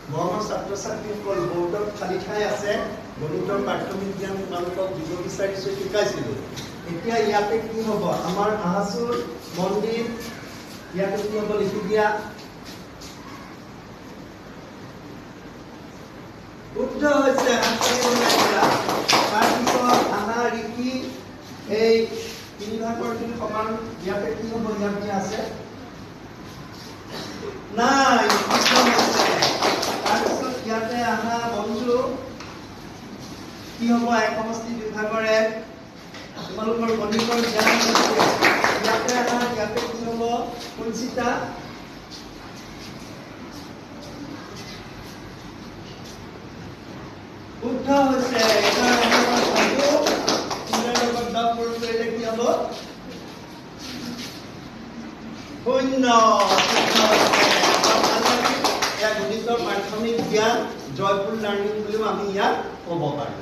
মৰমৰ ছাত্ৰ ছাত্ৰীসকল বৰ্ডত খালী ঠাই আছে গণিতৰ প্ৰাথমিক জ্ঞান তোমালোকক দিব বিচাৰিছোঁ শিকাইছিলোঁ এতিয়া ইয়াতে কি হ'ব আমাৰ আহাচুৰ মন্দিৰ ইয়াতে কি হ'ব লিখি দিয়া শুদ্ধ হৈছে তাৰপিছত আনা ৰীতি এই তিনি ভাগৰ যদি সমান ইয়াতে কি হ'ব ইয়াতে আছে নাই তাৰপিছত ইয়াতে আহা বন্ধু কি হ'ব এক সমষ্টি বিভাগৰ এক তোমালোকৰ গণিতৰ জ্ঞান ইয়াতে আহা ইয়াতে কি হ'ব কুঞ্চিতা শুদ্ধ হৈছে শূন্য গণিতৰ প্ৰাথমিক জ্ঞান জয়পুৰ লাৰ্ণিং বুলিও আমি ইয়াক ক'ব পাৰোঁ